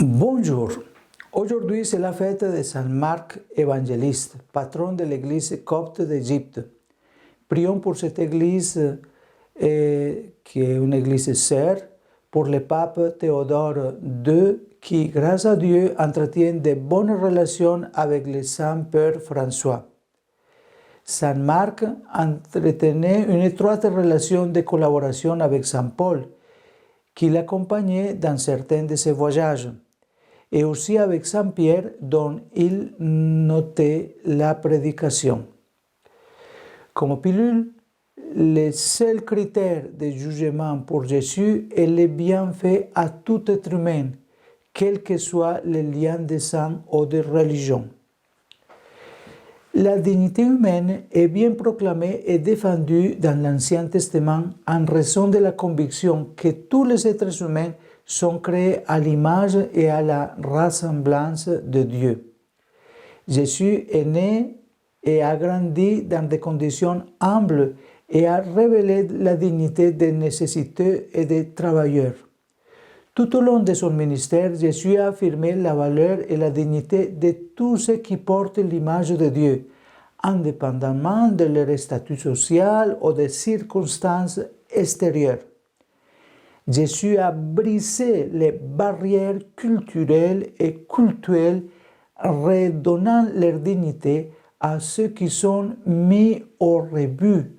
Bonjour. Aujourd'hui, c'est la fête de Saint Marc évangéliste, patron de l'Église copte d'Égypte. Prions pour cette Église qui est une Église sœur, pour le pape Théodore II qui, grâce à Dieu, entretient de bonnes relations avec le Saint-Père François. Saint Marc entretenait une étroite relation de collaboration avec Saint Paul, qui l'accompagnait dans certains de ses voyages, et aussi avec Saint Pierre, dont il notait la prédication. Comme pilule, le seul critère de jugement pour Jésus est le bienfait à tout être humain, quel que soit le lien de sang ou de religion. La dignité humaine est bien proclamée et défendue dans l'Ancien Testament en raison de la conviction que tous les êtres humains sont créés à l'image et à la ressemblance de Dieu. Jésus est né et a grandi dans des conditions humbles et a révélé la dignité des nécessités et des travailleurs. Tout au long de son ministère, Jésus a affirmé la valeur et la dignité de tous ceux qui portent l'image de Dieu, indépendamment de leur statut social ou des circonstances extérieures. Jésus a brisé les barrières culturelles et cultuelles, redonnant leur dignité à ceux qui sont mis au rebut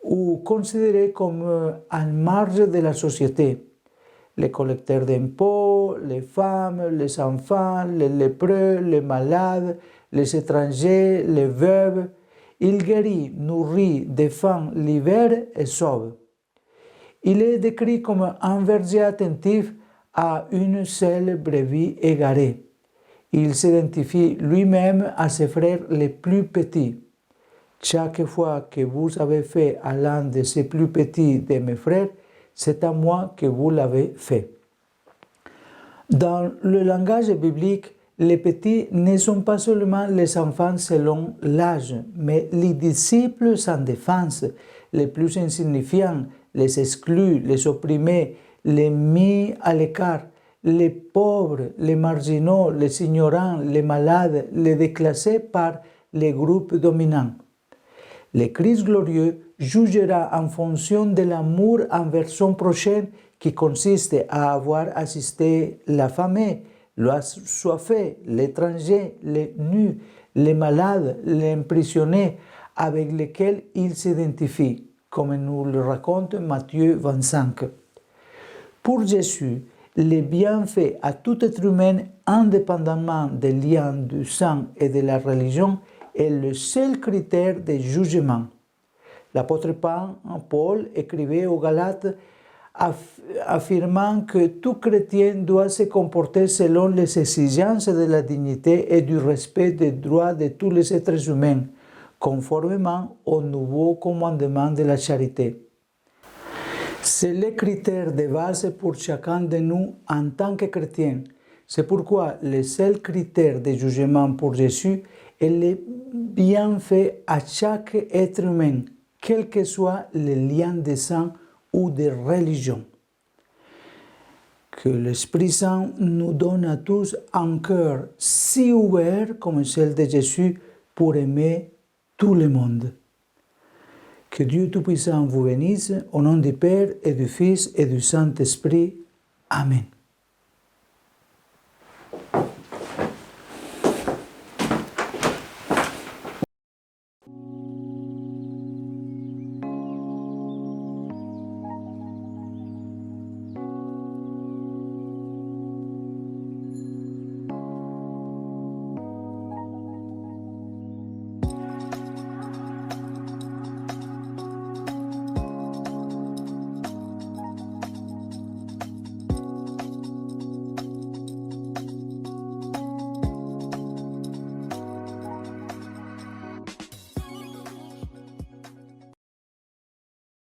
ou considérés comme en marge de la société. Les collecteurs d'impôts, les femmes, les enfants, les lépreux, les malades, les étrangers, les veuves. Il guérit, nourrit, défend, libère et sauve. Il est décrit comme un berger attentif à une seule brebis égarée. Il s'identifie lui-même à ses frères les plus petits. Chaque fois que vous avez fait à l'un de ces plus petits de mes frères, c'est à moi que vous l'avez fait. Dans le langage biblique, les petits ne sont pas seulement les enfants selon l'âge, mais les disciples sans défense, les plus insignifiants, les exclus, les opprimés, les mis à l'écart, les pauvres, les marginaux, les ignorants, les malades, les déclassés par les groupes dominants. Le Christ glorieux jugera en fonction de l'amour envers son prochain qui consiste à avoir assisté l'affamé, l'assoiffé, l'étranger, les nus, les malades, les emprisonnés, avec lesquels il s'identifie, comme nous le raconte Matthieu 25. Pour Jésus, le bienfait à tout être humain, indépendamment des liens du sang et de la religion, est le seul critère de jugement. L'apôtre Paul écrivait aux Galates affirmant que tout chrétien doit se comporter selon les exigences de la dignité et du respect des droits de tous les êtres humains, conformément au nouveau commandement de la charité. C'est le critère de base pour chacun de nous en tant que chrétiens. C'est pourquoi le seul critère de jugement pour Jésus est le bienfait à chaque être humain, quel que soit le lien de sang ou de religion. Que l'Esprit Saint nous donne à tous un cœur si ouvert comme celle de Jésus pour aimer tout le monde. Que Dieu Tout-Puissant vous bénisse, au nom du Père et du Fils et du Saint-Esprit. Amen.